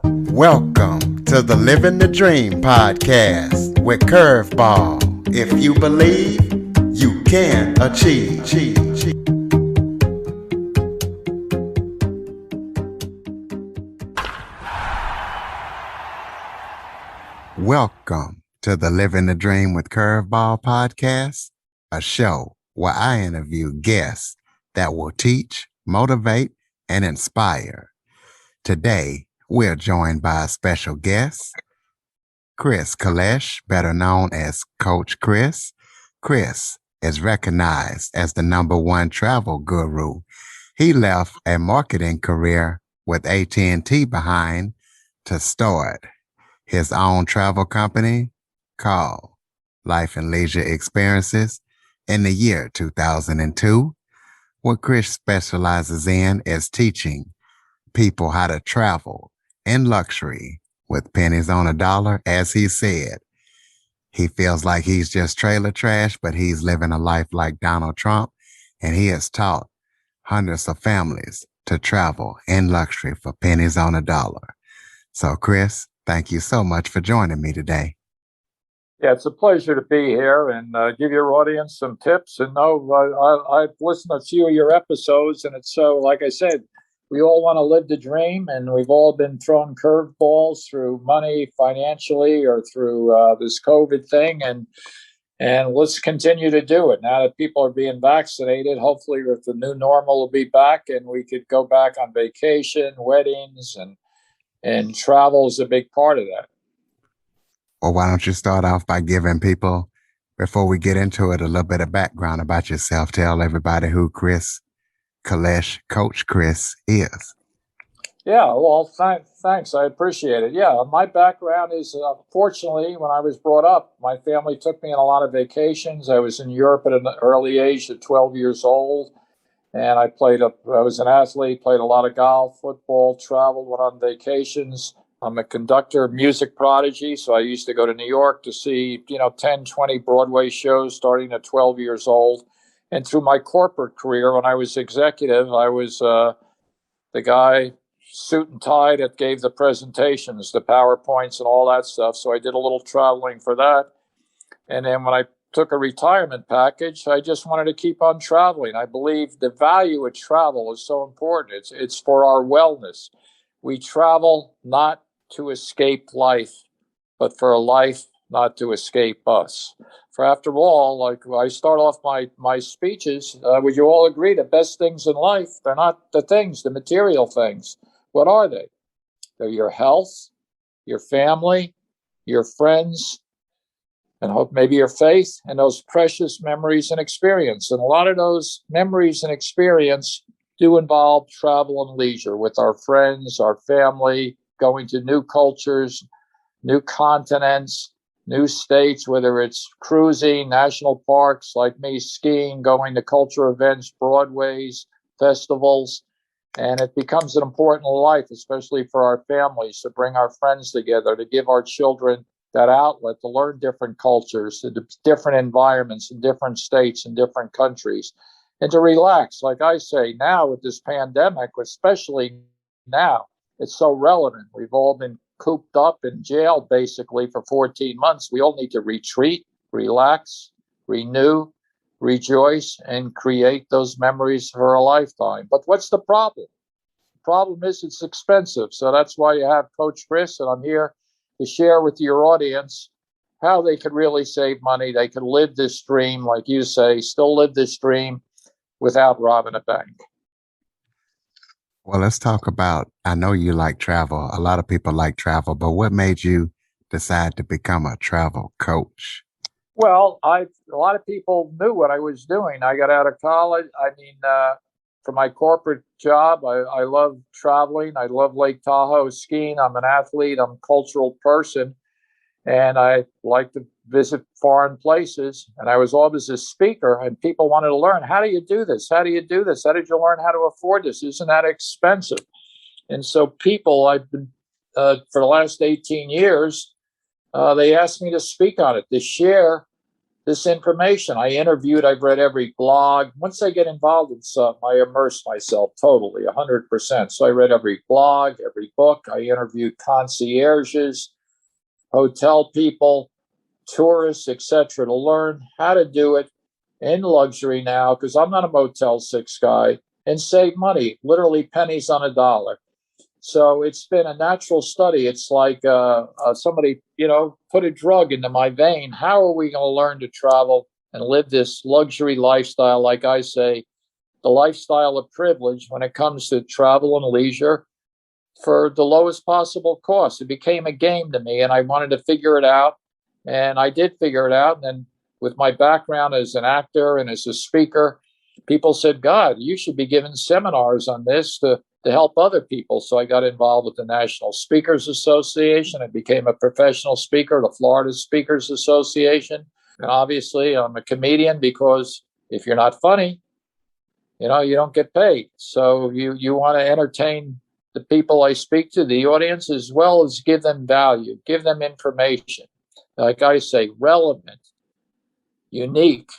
Welcome to the Living the Dream podcast with Curveball. If you believe, you can achieve. Welcome to the Living the Dream with Curveball podcast, a show where I interview guests that will teach, motivate, and inspire. Today, we're joined by a special guest, Chris Klesh, better known as Coach Chris. Chris is recognized as the #1 travel guru. He left a marketing career with AT&T behind to start his own travel company called Life and Leisure Experiences in the year 2002. What Chris specializes in is teaching people how to travel in luxury with pennies on a dollar. As he said, he feels like he's just trailer trash, but he's living a life like Donald Trump, and he has taught hundreds of families to travel in luxury for pennies on a dollar. So, Chris, thank you so much for joining me today. Yeah, it's a pleasure to be here and give your audience some tips. And I've listened to a few of your episodes, and it's so, like I said, we all want to live the dream, and we've all been thrown curveballs through money, financially, or through this COVID thing. And let's continue to do it now that people are being vaccinated. Hopefully, with the new normal, will be back, and we could go back on vacation, weddings, and travel is a big part of that. Well, why don't you start off by giving people, before we get into it, a little bit of background about yourself. Tell everybody who Chris Klesh, Coach Chris, is. Yeah, well, thanks. I appreciate it. Yeah, my background is, fortunately, when I was brought up, my family took me on a lot of vacations. I was in Europe at an early age of 12 years old, and I was an athlete, played a lot of golf, football, traveled, went on vacations. I'm a conductor, music prodigy, so I used to go to New York to see, 10, 20 Broadway shows starting at 12 years old. And through my corporate career, when I was executive, I was the guy, suit and tie, that gave the presentations, the PowerPoints and all that stuff. So I did a little traveling for that. And then when I took a retirement package, I just wanted to keep on traveling. I believe the value of travel is so important. It's for our wellness. We travel not to escape life, but for a life not to escape us. For after all, like I start off my speeches, would you all agree the best things in life, they're not the things, the material things. What are they? They're your health, your family, your friends, and hope maybe your faith, and those precious memories and experience. And a lot of those memories and experience do involve travel and leisure with our friends, our family, going to new cultures, new continents, new states, whether it's cruising, national parks, like me, skiing, going to culture events, Broadways, festivals. And it becomes an important life, especially for our families, to bring our friends together, to give our children that outlet to learn different cultures, different environments in different states and different countries, and to relax. Like I say, now with this pandemic, especially now, it's so relevant. We've all been cooped up in jail basically for 14 months. We all need to retreat, relax, renew, rejoice, and create those memories for a lifetime. But what's the problem? The problem is it's expensive. So that's why you have Coach Chris, and I'm here to share with your audience how they could really save money. They could live this dream, like you say, still live this dream without robbing a bank. Well, let's talk about, I know you like travel. A lot of people like travel, but what made you decide to become a travel coach? Well, a lot of people knew what I was doing. I got out of college. For my corporate job, I love traveling. I love Lake Tahoe skiing. I'm an athlete. I'm a cultural person, and I like to visit foreign places. And I was always a speaker, and people wanted to learn, how do you do this? How do you do this? How did you learn how to afford this? Isn't that expensive? And so I've been, for the last 18 years, they asked me to speak on it, to share this information. I interviewed, I've read every blog. Once I get involved in something, I immerse myself totally, 100%. So I read every blog, every book. I interviewed concierges, hotel people, tourists, etc., to learn how to do it in luxury now, because I'm not a Motel 6 guy, and save money, literally pennies on a dollar. So it's been a natural study. It's like somebody, put a drug into my vein. How are we going to learn to travel and live this luxury lifestyle? Like I say, the lifestyle of privilege when it comes to travel and leisure for the lowest possible cost. It became a game to me, and I wanted to figure it out. And I did figure it out. And then with my background as an actor and as a speaker, people said, God, you should be giving seminars on this to help other people. So I got involved with the National Speakers Association. I became a professional speaker, the Florida Speakers Association. And obviously, I'm a comedian because if you're not funny, you don't get paid. So you want to entertain the people I speak to, the audience, as well as give them value, give them information. Like I say, relevant, unique,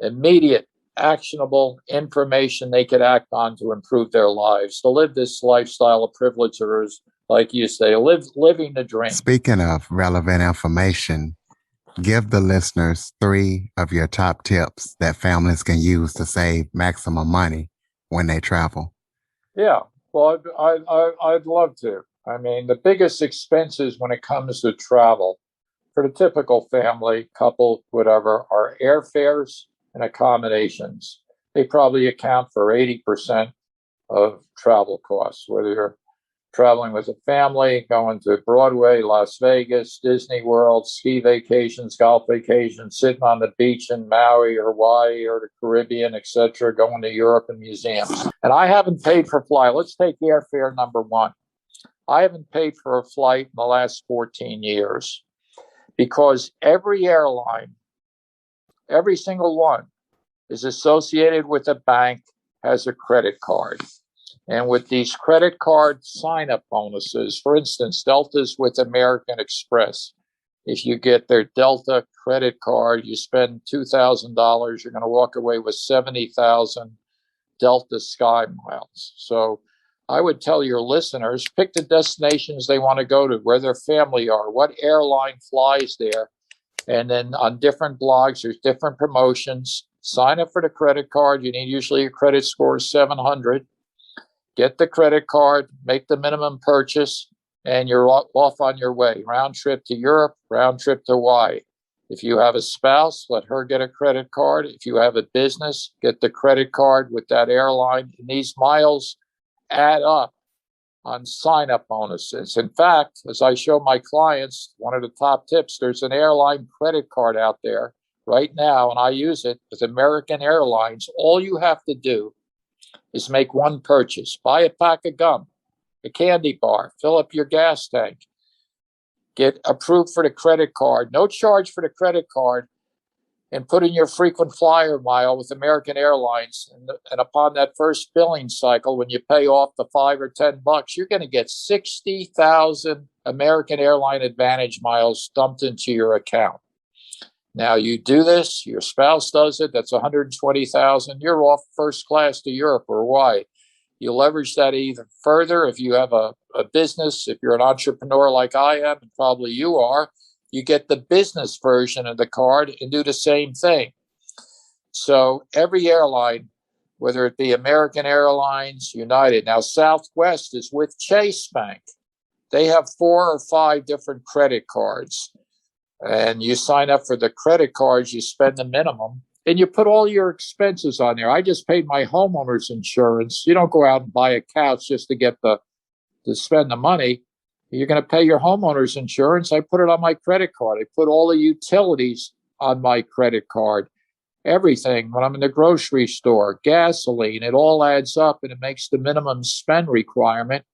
immediate, actionable information they could act on to improve their lives, to live this lifestyle of privilege, or as, like you say, living the dream. Speaking of relevant information, give the listeners 3 of your top tips that families can use to save maximum money when they travel. Yeah, well, I'd love to. I mean, the biggest expenses when it comes to travel for the typical family, couple, whatever, are airfares and accommodations. They probably account for 80% of travel costs, whether you're traveling with a family, going to Broadway, Las Vegas, Disney World, ski vacations, golf vacations, sitting on the beach in Maui or Hawaii or the Caribbean, etc., going to Europe and museums. And I haven't paid for flight. Let's take airfare number one. I haven't paid for a flight in the last 14 years because every airline, every single one, is associated with a bank, has a credit card. And with these credit card sign-up bonuses, for instance, Delta's with American Express. If you get their Delta credit card, you spend $2,000, you're going to walk away with 70,000 Delta Sky miles. So I would tell your listeners, pick the destinations they want to go to, where their family are, what airline flies there. And then on different blogs, there's different promotions. Sign up for the credit card. You need usually a credit score of 700. Get the credit card, make the minimum purchase, and you're off on your way. Round trip to Europe, round trip to Hawaii. If you have a spouse, let her get a credit card. If you have a business, get the credit card with that airline. And these miles add up on sign-up bonuses. In fact, as I show my clients, one of the top tips, there's an airline credit card out there right now, and I use it with American Airlines. All you have to do is make one purchase. Buy a pack of gum, a candy bar, fill up your gas tank, get approved for the credit card, no charge for the credit card, and put in your frequent flyer mile with American Airlines. And upon that first billing cycle, when you pay off the $5 or $10, you're going to get 60,000 American Airline Advantage miles dumped into your account. Now you do this, your spouse does it, that's 120,000. You're off first class to Europe or Hawaii. You leverage that even further if you have a business, if you're an entrepreneur like I am, and probably you are, you get the business version of the card and do the same thing. So every airline, whether it be American Airlines, United, now Southwest is with Chase Bank. They have 4 or 5 different credit cards. And you sign up for the credit cards, you spend the minimum, and you put all your expenses on there. I just paid my homeowner's insurance. You don't go out and buy a couch just to get to spend the money. You're going to pay your homeowner's insurance. I put it on my credit card. I put all the utilities on my credit card. Everything, when I'm in the grocery store, gasoline, it all adds up and it makes the minimum spend requirement.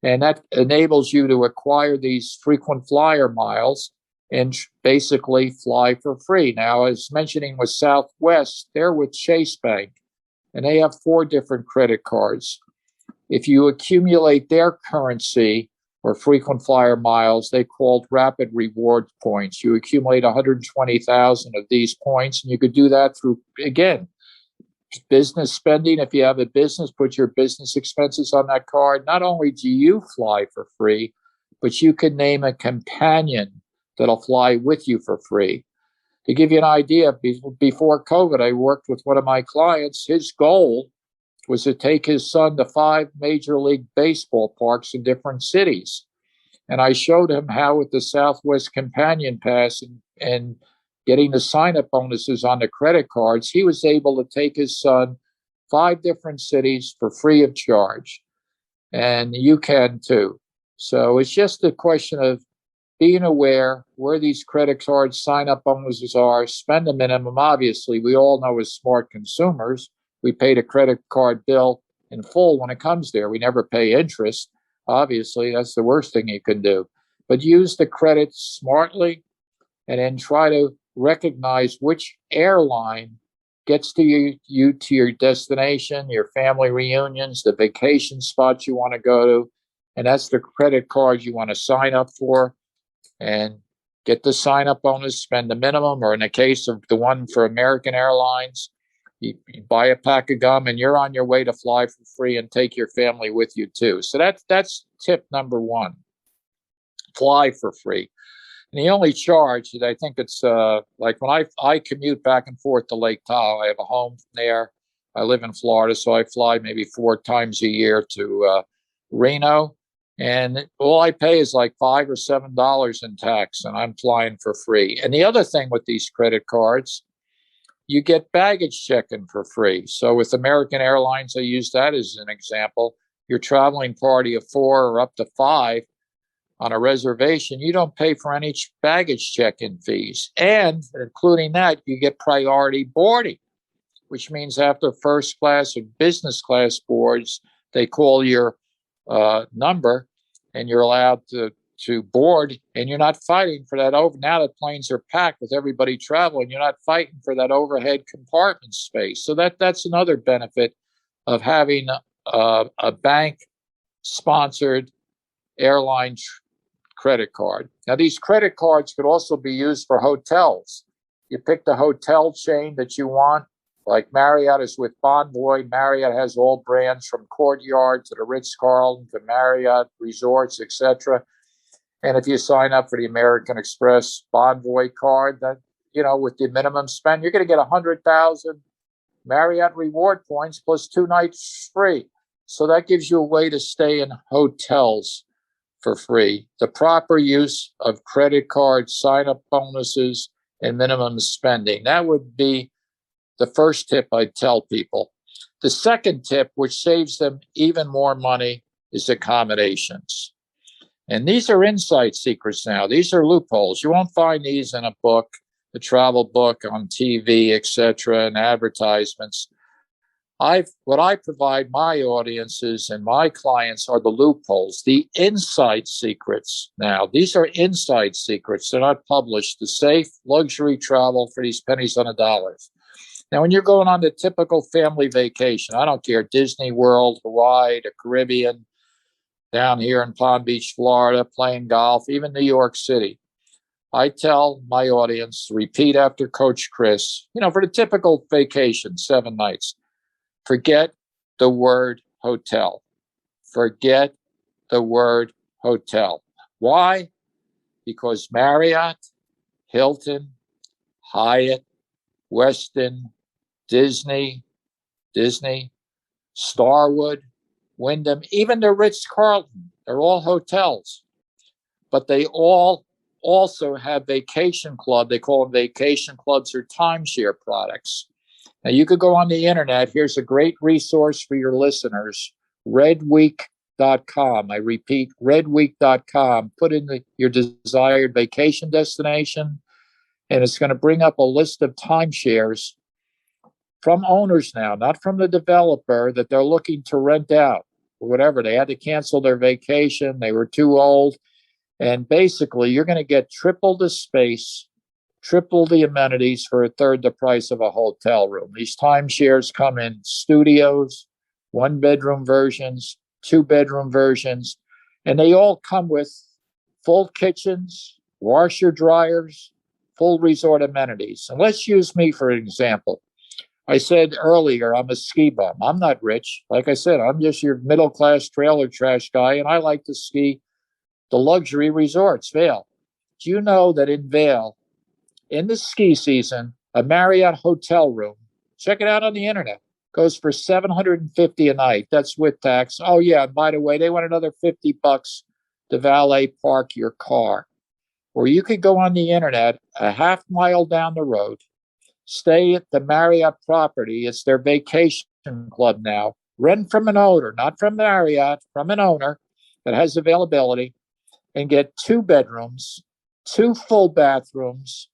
And that enables you to acquire these frequent flyer miles and basically fly for free. Now, as mentioning with Southwest, they're with Chase Bank, and they have 4 different credit cards. If you accumulate their currency or frequent flyer miles. They called rapid reward points. You accumulate 120,000 of these points, and you could do that through, again, business spending. If you have a business, put your business expenses on that card. Not only do you fly for free, but you can name a companion that'll fly with you for free. To give you an idea, before COVID, I worked with one of my clients. His goal was to take his son to 5 Major League Baseball parks in different cities. And I showed him how with the Southwest Companion Pass and getting the sign-up bonuses on the credit cards, he was able to take his son 5 different cities for free of charge. And you can too. So it's just a question of being aware where these credit card sign-up bonuses are, spend the minimum. Obviously, we all know as smart consumers, we pay the credit card bill in full when it comes there. We never pay interest. Obviously, that's the worst thing you can do. But use the credit smartly and then try to recognize which airline gets to you to your destination, your family reunions, the vacation spots you want to go to. And that's the credit card you want to sign up for and get the sign-up bonus, spend the minimum, or in the case of the one for American Airlines, you buy a pack of gum and you're on your way to fly for free and take your family with you too. So that's tip number 1. Fly for free. And the only charge, I think it's like when I commute back and forth to Lake Tahoe, I have a home there. I live in Florida, so I fly maybe 4 times a year to Reno. And all I pay is like $5 or $7 in tax, and I'm flying for free. And the other thing with these credit cards, you get baggage check-in for free. So with American Airlines, I use that as an example. Your traveling party of 4 or up to 5 on a reservation, you don't pay for any baggage check-in fees. And including that, you get priority boarding, which means after first class or business class boards, they call your number and you're allowed to board, and you're not fighting for that over. Now that planes are packed with everybody traveling, you're not fighting for that overhead compartment space. So that's another benefit of having a bank sponsored airline credit card. Now, these credit cards could also be used for hotels. You pick the hotel chain that you want. Like Marriott is with Bonvoy. Marriott has all brands from Courtyard to the Ritz-Carlton to Marriott Resorts, etc. And if you sign up for the American Express Bonvoy card, that with the minimum spend, you're going to get 100,000 Marriott reward points plus 2 nights free. So that gives you a way to stay in hotels for free. The proper use of credit card sign-up bonuses and minimum spending. That would be the first tip I'd tell people. The second tip, which saves them even more money, is accommodations. And these are inside secrets now. These are loopholes. You won't find these in a book, a travel book, on TV, etc., and advertisements. What I provide my audiences and my clients are the loopholes, the inside secrets. Now, these are inside secrets. They're not published. The safe luxury travel for these pennies on the dollars. Now, when you're going on the typical family vacation, I don't care, Disney World, Hawaii, the Caribbean, down here in Palm Beach, Florida, playing golf, even New York City, I tell my audience, repeat after Coach Chris, for the typical vacation, 7 nights, forget the word hotel. Forget the word hotel. Why? Because Marriott, Hilton, Hyatt, Westin, Disney, Starwood, Wyndham, even the Ritz-Carlton, they're all hotels. But they all also have vacation club. They call them vacation clubs or timeshare products. Now, you could go on the internet. Here's a great resource for your listeners, redweek.com. I repeat, redweek.com. Put in your desired vacation destination, and it's going to bring up a list of timeshares from owners now, not from the developer, that they're looking to rent out or whatever. They had to cancel their vacation. They were too old. And basically, you're going to get triple the space, triple the amenities for a third the price of a hotel room. These timeshares come in studios, 1-bedroom versions, 2-bedroom versions, And they all come with full kitchens, washer dryers, full resort amenities. And let's use me for an example. I said earlier, I'm a ski bum. I'm not rich. Like I said, I'm just your middle class trailer trash guy, and I like to ski the luxury resorts, Vail. Do you know that in Vail, in the ski season, a Marriott hotel room, check it out on the internet, goes for $750 a night. That's with tax. Oh yeah, and by the way, they want another $50 to valet park your car. Or you could go on the internet a half mile down the road, stay at the Marriott property. It's their vacation club now. Rent from an owner, not from Marriott, from an owner that has availability, and get 2 bedrooms, 2 full bathrooms,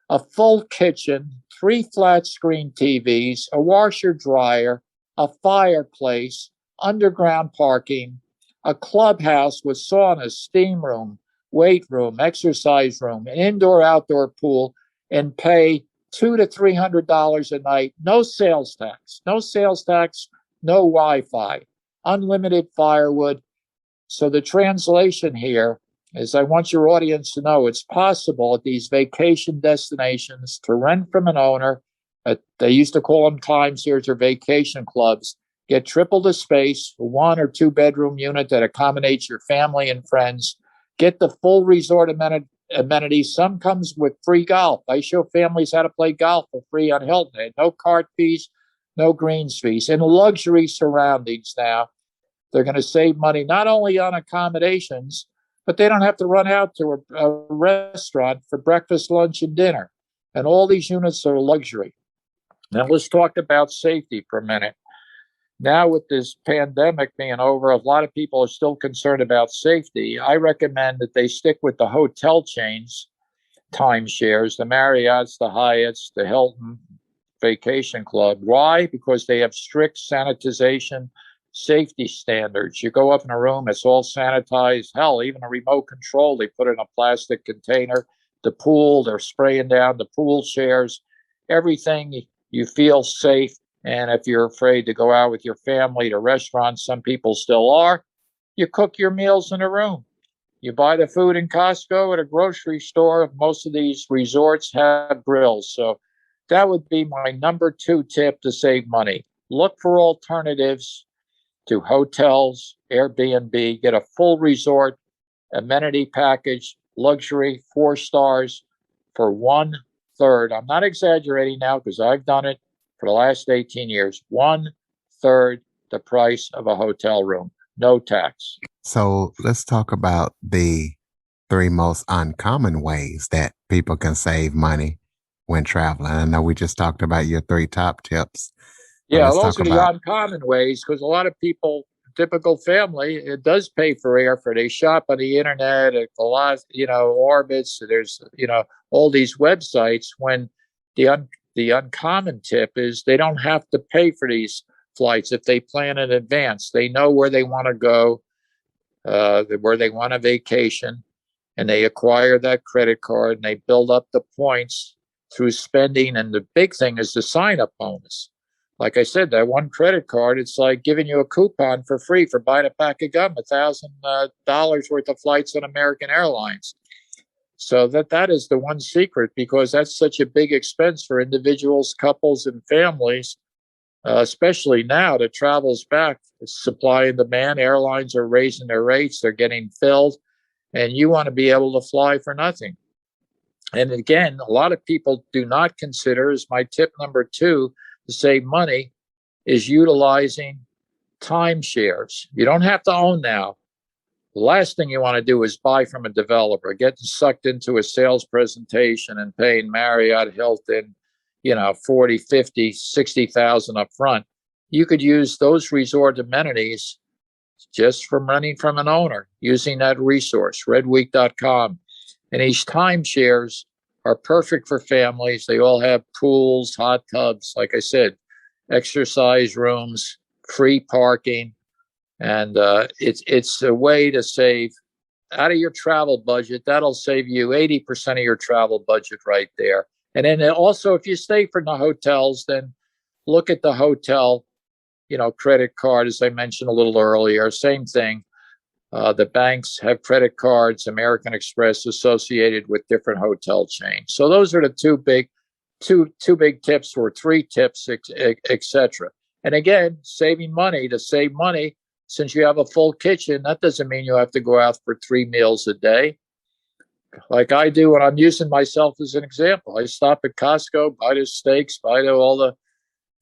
a full kitchen, 3 flat screen TVs, a washer dryer, a fireplace, underground parking, a clubhouse with sauna, steam room, weight room, exercise room, an indoor-outdoor pool, and pay $200 to $300 a night. No sales tax, no Wi-Fi, unlimited firewood. So the translation here is I want your audience to know it's possible at these vacation destinations to rent from an owner. They used to call them timeshares or vacation clubs. Get triple the space, a 1 or 2 bedroom unit that accommodates your family and friends. Get the full resort amenities. Some comes with free golf. I show families how to play golf for free on Hilton. No cart fees, no greens fees, and luxury surroundings now. They're going to save money not only on accommodations, but they don't have to run out to a restaurant for breakfast, lunch, and dinner. And all these units are luxury. Now let's talk about safety for a minute. Now with this pandemic being over, a lot of people are still concerned about safety. I recommend that they stick with the hotel chains, timeshares, the Marriotts, the Hyatts, the Hilton Vacation Club. Why? Because they have strict sanitization safety standards. You go up in a room, it's all sanitized. Hell, even a remote control, they put in a plastic container. The pool, they're spraying down the pool chairs. Everything, you feel safe. And if you're afraid to go out with your family to restaurants, some people still are, you cook your meals in a room. You buy the food in Costco, at a grocery store. Most of these resorts have grills. So that would be my number 2 tip to save money. Look for alternatives to hotels, Airbnb, get a full resort amenity package, luxury, 4 stars for 1/3. I'm not exaggerating now because I've done it for the last 18 years. 1/3 the price of a hotel room, no tax. So let's talk about the 3 most uncommon ways that people can save money when traveling. I know we just talked about your 3 top tips. Yeah, Let's those talk are the about uncommon ways because a lot of people, typical family, it does pay for airfare. They shop on the internet at a lot, Orbitz. There's, all these websites. When the uncommon tip is they don't have to pay for these flights if they plan in advance. They know where they want to go, where they want a vacation, and they acquire that credit card and they build up the points through spending. And the big thing is the sign-up bonus. Like I said, that one credit card, it's like giving you a coupon for free for buying a pack of gum, $1,000 worth of flights on American Airlines. So that is the one secret, because that's such a big expense for individuals, couples, and families, especially now that travel's back. It's supply and demand. Airlines are raising their rates. They're getting filled. And you want to be able to fly for nothing. And again, a lot of people do not consider, as my tip number 2 to save money, is utilizing timeshares. You don't have to own now. The last thing you want to do is buy from a developer, getting sucked into a sales presentation and paying Marriott, Hilton, 40, 50, 60,000 up front. You could use those resort amenities just from renting from an owner, using that resource, redweek.com. And these timeshares are perfect for families. They all have pools, hot tubs, like I said, exercise rooms, free parking. And it's a way to save out of your travel budget. That'll save you 80% of your travel budget right there. And then also, if you stay for the hotels, then look at the hotel, credit card, as I mentioned a little earlier, same thing. The banks have credit cards, American Express associated with different hotel chains. So those are the two big tips or three tips, etc. And again, saving money to save money. Since you have a full kitchen, that doesn't mean you have to go out for 3 meals a day. Like I do when I'm using myself as an example. I stop at Costco, buy the steaks, buy all the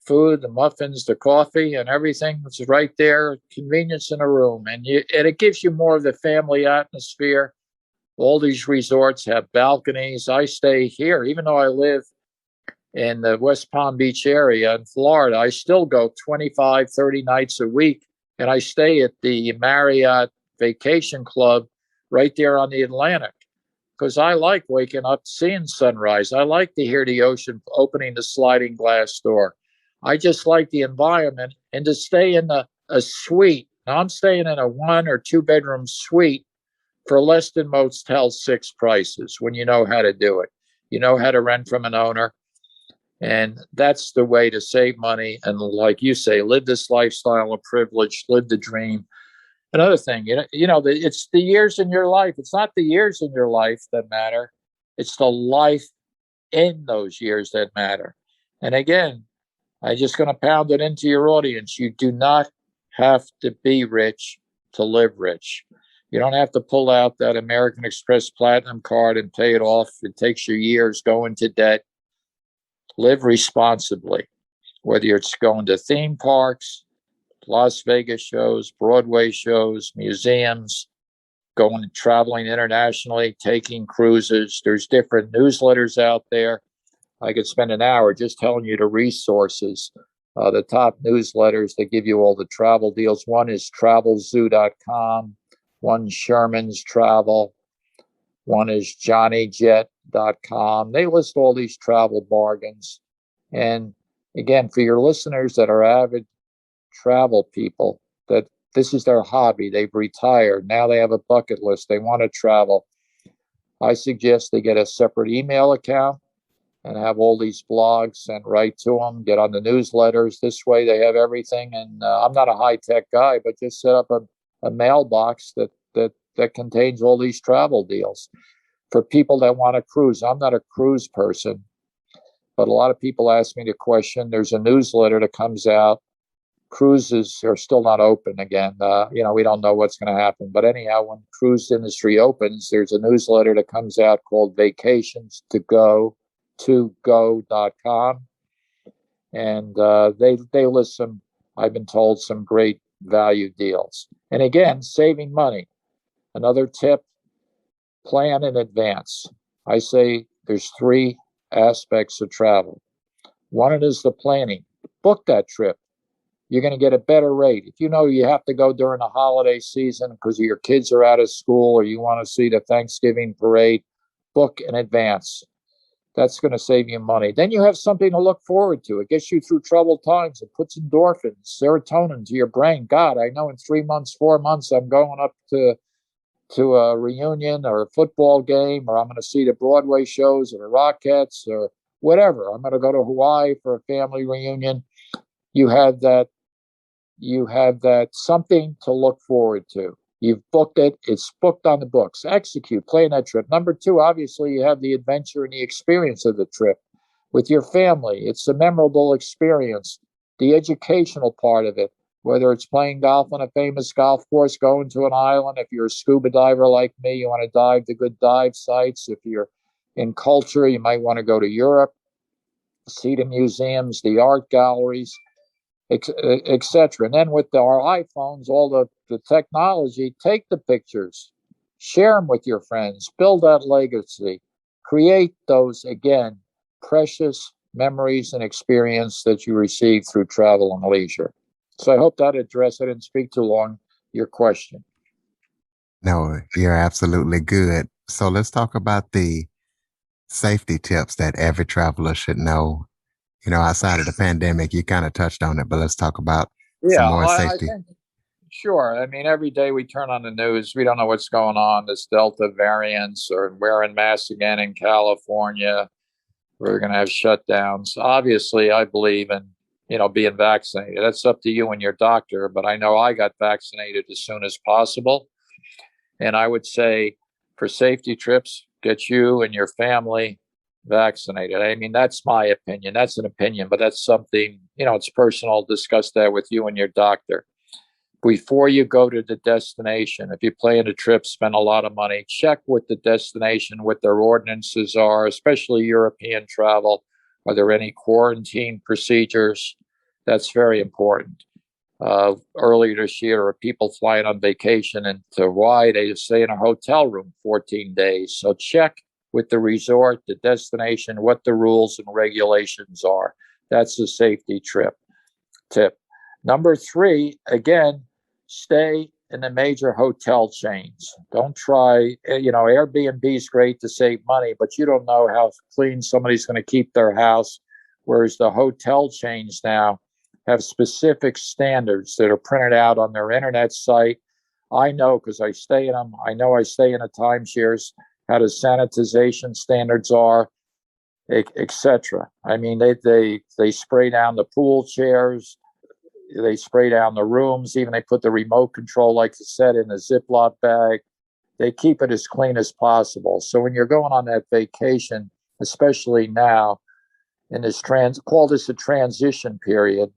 food, the muffins, the coffee, and everything. It's right there, convenience in a room. And it gives you more of the family atmosphere. All these resorts have balconies. I stay here, even though I live in the West Palm Beach area in Florida, I still go 25, 30 nights a week. And I stay at the Marriott Vacation Club right there on the Atlantic because I like waking up, seeing sunrise. I like to hear the ocean opening the sliding glass door. I just like the environment, and to stay in a suite. Now I'm staying in a 1 or 2 bedroom suite for less than Motel 6 prices when you know how to do it. You know how to rent from an owner. And that's the way to save money. And like you say, live this lifestyle of privilege, live the dream. Another thing, it's the years in your life. It's not the years in your life that matter. It's the life in those years that matter. And again, I'm just going to pound it into your audience. You do not have to be rich to live rich. You don't have to pull out that American Express Platinum card and pay it off. It takes you years, go into debt. Live responsibly, whether it's going to theme parks, Las Vegas shows, Broadway shows, museums, going traveling internationally, taking cruises. There's different newsletters out there. I could spend an hour just telling you the resources, the top newsletters that give you all the travel deals. One is travelzoo.com, one Sherman's Travel, one is johnnyjet.com. They list all these travel bargains. And again, for your listeners that are avid travel people, that this is their hobby, they've retired, now they have a bucket list, they want to travel, I suggest they get a separate email account and have all these blogs sent right to them, get on the newsletters. This way they have everything. And I'm not a high-tech guy, but just set up a mailbox that contains all these travel deals. For people that want to cruise, I'm not a cruise person, but a lot of people ask me the question. There's a newsletter that comes out. Cruises are still not open again. We don't know what's going to happen. But anyhow, when cruise industry opens, there's a newsletter that comes out called Vacations to go.com. And they list some, I've been told, some great value deals. And again, saving money. Another tip, plan in advance. I say there's 3 aspects of travel. One is the planning. Book that trip. You're going to get a better rate. If you know you have to go during the holiday season because your kids are out of school or you want to see the Thanksgiving parade, book in advance. That's going to save you money. Then you have something to look forward to. It gets you through troubled times. It puts endorphins, serotonin to your brain. God, I know in 3 months, 4 months, I'm going up to a reunion or a football game, or I'm going to see the Broadway shows or the Rockettes or whatever. I'm going to go to Hawaii for a family reunion. You have that something to look forward to. You've booked it. It's booked on the books. Execute, plan that trip. Number 2, obviously, you have the adventure and the experience of the trip with your family. It's a memorable experience. The educational part of it, whether it's playing golf on a famous golf course, going to an island. If you're a scuba diver like me, you want to dive to good dive sites. If you're in culture, you might want to go to Europe, see the museums, the art galleries, etc. And then with our iPhones, all the technology, take the pictures, share them with your friends, build that legacy, create those, again, precious memories and experience that you receive through travel and leisure. So I hope that addressed, I didn't speak too long, your question. No, you're absolutely good. So let's talk about the safety tips that every traveler should know. Outside of the pandemic, you kind of touched on it, but let's talk about some Yeah, more I safety. think, sure. I mean, every day we turn on the news, we don't know what's going on. This Delta variants, or wearing masks again in California. We're going to have shutdowns. Obviously, I believe in, being vaccinated. That's up to you and your doctor. But I know I got vaccinated as soon as possible. And I would say for safety trips, get you and your family vaccinated. I mean, that's my opinion. That's an opinion, but that's something, it's personal. Discuss that with you and your doctor. Before you go to the destination, if you plan a trip, spend a lot of money, check with the destination what their ordinances are, especially European travel. Are there any quarantine procedures? That's very important. Earlier this year, there were people flying on vacation into Hawaii. They just stay in a hotel room 14 days. So check with the resort, the destination, what the rules and regulations are. That's a safety tip. Number 3, again, stay in the major hotel chains. Don't try, Airbnb is great to save money, but you don't know how clean somebody's going to keep their house. Whereas the hotel chains now have specific standards that are printed out on their internet site. I know because I stay in them. I know I stay in the timeshares, how the sanitization standards are, etc. I mean, they spray down the pool chairs. They spray down the rooms. Even they put the remote control, like you said, in a Ziploc bag. They keep it as clean as possible. So when you're going on that vacation, especially now in this call this a transition period,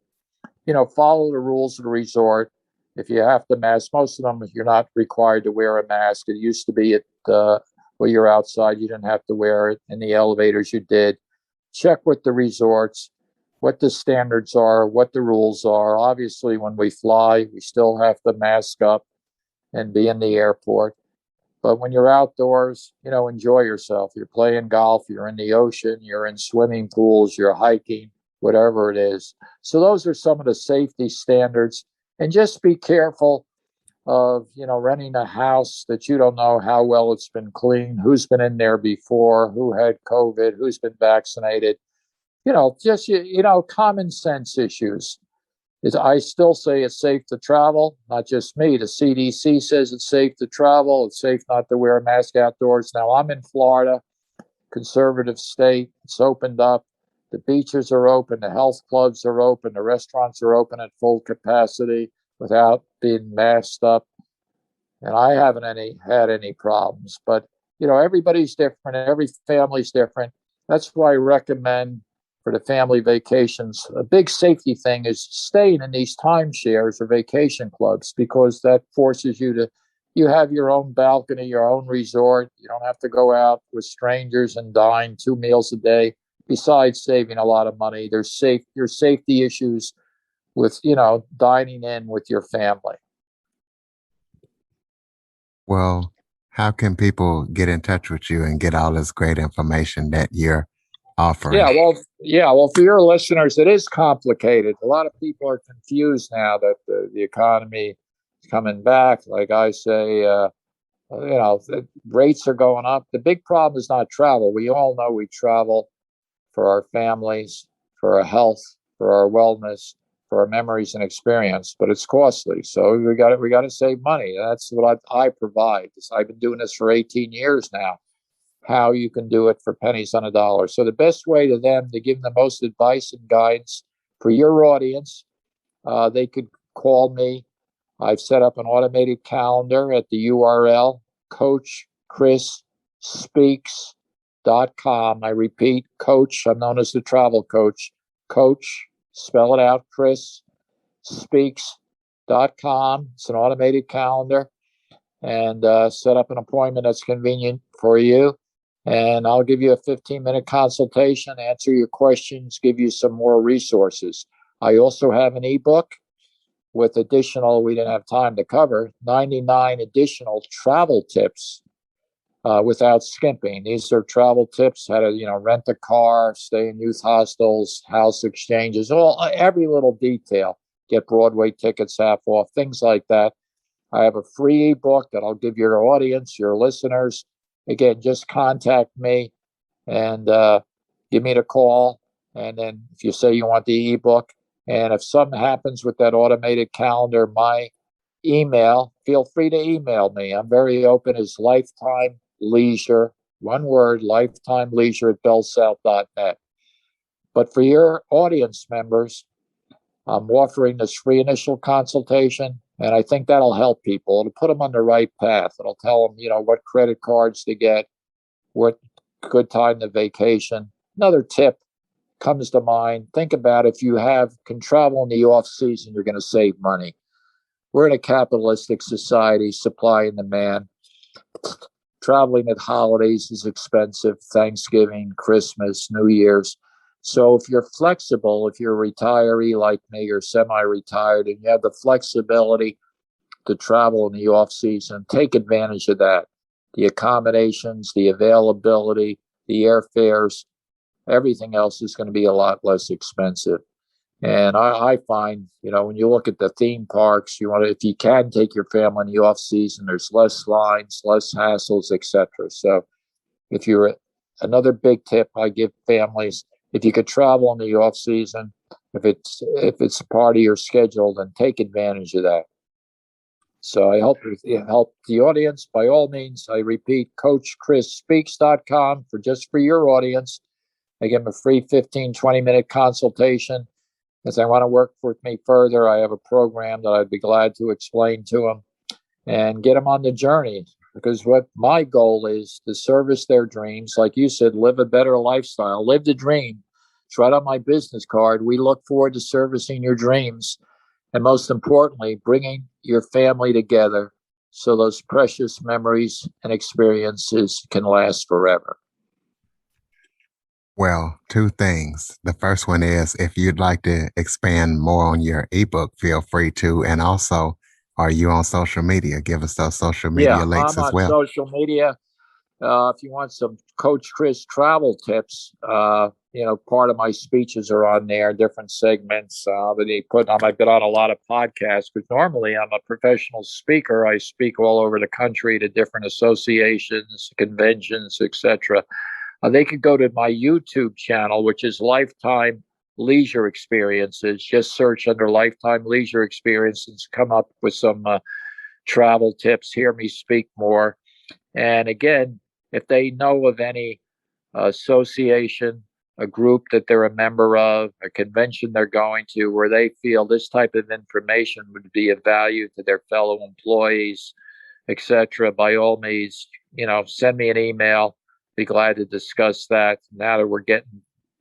follow the rules of the resort. If you have to mask, most of them, you're not required to wear a mask. It used to be when you're outside, you didn't have to wear it. In the elevators, you did. Check with the resorts what the standards are, what the rules are. Obviously, when we fly, we still have to mask up and be in the airport. But when you're outdoors, enjoy yourself. You're playing golf, you're in the ocean, you're in swimming pools, you're hiking, whatever it is. So those are some of the safety standards. And just be careful of, renting a house that you don't know how well it's been cleaned, who's been in there before, who had COVID, who's been vaccinated. Just, common sense issues. I still say it's safe to travel, not just me. The CDC says it's safe to travel. It's safe not to wear a mask outdoors. Now, I'm in Florida, conservative state. It's opened up. The beaches are open. The health clubs are open. The restaurants are open at full capacity without being masked up. And I haven't had any problems. But, everybody's different. Every family's different. That's why I recommend for the family vacations, a big safety thing is staying in these timeshares or vacation clubs, because that forces you have your own balcony, your own resort. You don't have to go out with strangers and dine 2 meals a day. Besides saving a lot of money, there's your safety issues with, dining in with your family. Well, how can people get in touch with you and get all this great information that you're offering? Well, for your listeners, it is complicated. A lot of people are confused now that the economy is coming back. Like I say, the rates are going up. The big problem is not travel. We all know we travel for our families, for our health, for our wellness, for our memories and experience, but it's costly. So we got to save money. That's what I provide. I've been doing this for 18 years now. How you can do it for pennies on a dollar. So the best way to give them the most advice and guidance for your audience, they could call me. I've set up an automated calendar at the URL, CoachChrisSpeaks.com. I repeat, Coach, I'm known as the travel coach. Coach, spell it out, ChrisSpeaks.com. It's an automated calendar. And set up an appointment that's convenient for you. And I'll give you a 15-minute consultation, answer your questions, give you some more resources. I also have an ebook with additional, we didn't have time to cover, 99 additional travel tips without skimping. These are travel tips, how to, rent a car, stay in youth hostels, house exchanges, every little detail, get Broadway tickets half off, things like that. I have a free ebook that I'll give your audience, your listeners. Again, just contact me and give me the call. And then if you say you want the ebook, and if something happens with that automated calendar, my email, feel free to email me. I'm very open as Lifetime Leisure, one word, lifetimeleisure@bellsouth.net. But for your audience members, I'm offering this free initial consultation. And I think that'll help people. It'll put them on the right path. It'll tell them, what credit cards to get, what good time to vacation. Another tip comes to mind. Think about if you can travel in the off season, you're going to save money. We're in a capitalistic society, supply and demand. Traveling at holidays is expensive. Thanksgiving, Christmas, New Year's. So if you're flexible, if you're a retiree like me or semi-retired, and you have the flexibility to travel in the off season, take advantage of that. The accommodations, the availability, the airfares, everything else is going to be a lot less expensive. And I find, when you look at the theme parks, if you can take your family in the off season, there's less lines, less hassles, etc. So if you're another big tip I give families, if you could travel in the off season, if it's a part of your schedule, then take advantage of that. So I hope it helped the audience. By all means, I repeat, CoachChrisSpeaks.com for your audience. I give them a free 15, 20-minute consultation. If they want to work with me further, I have a program that I'd be glad to explain to them and get them on the journey. Because what my goal is to service their dreams. Like you said, live a better lifestyle, live the dream. It's right on my business card. We look forward to servicing your dreams. And most importantly, bringing your family together so those precious memories and experiences can last forever. Well, two things. The first one is if you'd like to expand more on your ebook, feel free to. And also, are you on social media? Give us those social media links I'm as on well. social media. If you want some Coach Chris travel tips, part of my speeches are on there, different segments. I've been on a lot of podcasts because normally I'm a professional speaker. I speak all over the country to different associations, conventions, etc. They could go to my YouTube channel, which is Lifetime Leisure Experiences. Just search under Lifetime Leisure Experiences, come up with some travel tips, hear me speak more. And again, if they know of any association, a group that they're a member of, a convention they're going to, where they feel this type of information would be of value to their fellow employees, etc., by all means, send me an email. Be glad to discuss that. Now that we're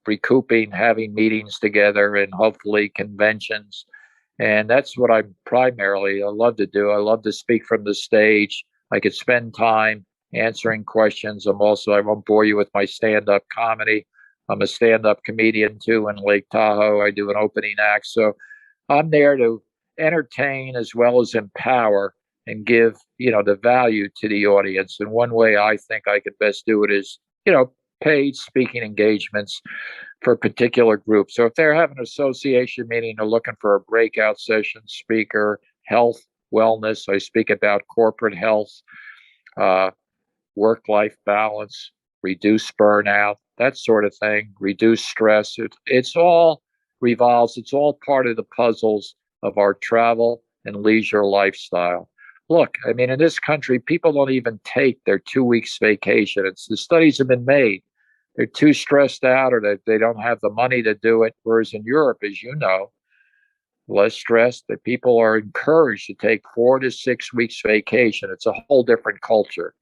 recouping, having meetings together and hopefully conventions. And that's what I love to do. I love to speak from the stage. I could spend time answering questions. I won't bore you with my stand-up comedy. I'm a stand-up comedian too in Lake Tahoe. I do an opening act. So I'm there to entertain as well as empower and give, the value to the audience. And one way I think I could best do it is, paid speaking engagements for a particular group. So if they're having an association meeting, they're looking for a breakout session speaker, health, wellness. I speak about corporate health, work-life balance, reduce burnout, that sort of thing, reduce stress. It's all part of the puzzles of our travel and leisure lifestyle. Look, I mean, in this country, people don't even take their 2 weeks vacation. The studies have been made. They're too stressed out or that they don't have the money to do it. Whereas in Europe, as you know, less stressed, that people are encouraged to take 4 to 6 weeks vacation. It's a whole different culture.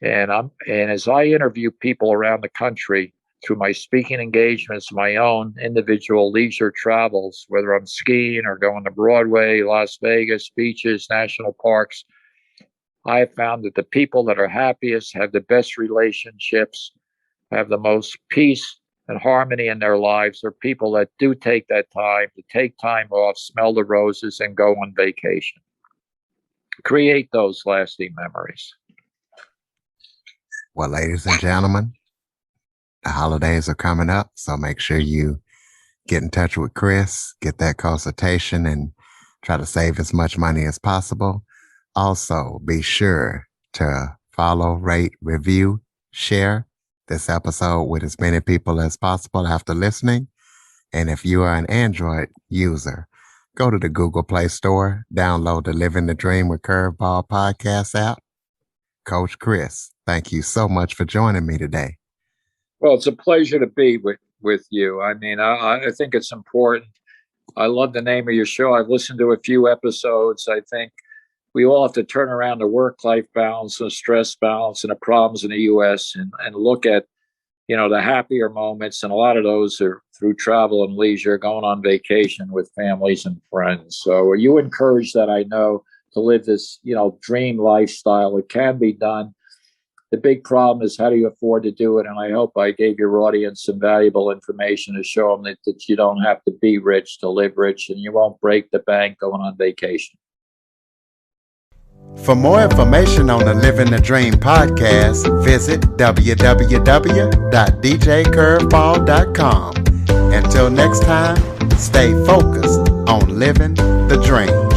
And as I interview people around the country through my speaking engagements, my own individual leisure travels, whether I'm skiing or going to Broadway, Las Vegas, beaches, national parks, I have found that the people that are happiest have the best relationships, have the most peace and harmony in their lives are people that do take that time to take time off, smell the roses, and go on vacation. Create those lasting memories. Well, ladies and gentlemen, the holidays are coming up, so make sure you get in touch with Chris, get that consultation, and try to save as much money as possible. Also, be sure to follow, rate, review, share this episode with as many people as possible after listening. And if you are an Android user, go to the Google Play Store, download the Living the Dream with Curveball podcast app. Coach Chris, thank you so much for joining me today. Well, it's a pleasure to be with you. I mean, I think it's important I love the name of your show. I've listened to a few episodes. I think we all have to turn around the work-life balance and the stress balance and the problems in the U.S. and look at, the happier moments. And a lot of those are through travel and leisure, going on vacation with families and friends. So you encourage that, I know, to live this, dream lifestyle. It can be done. The big problem is, how do you afford to do it? And I hope I gave your audience some valuable information to show them that you don't have to be rich to live rich, and you won't break the bank going on vacation. For more information on the Living the Dream podcast, visit www.djcurveball.com. Until next time, stay focused on living the dream.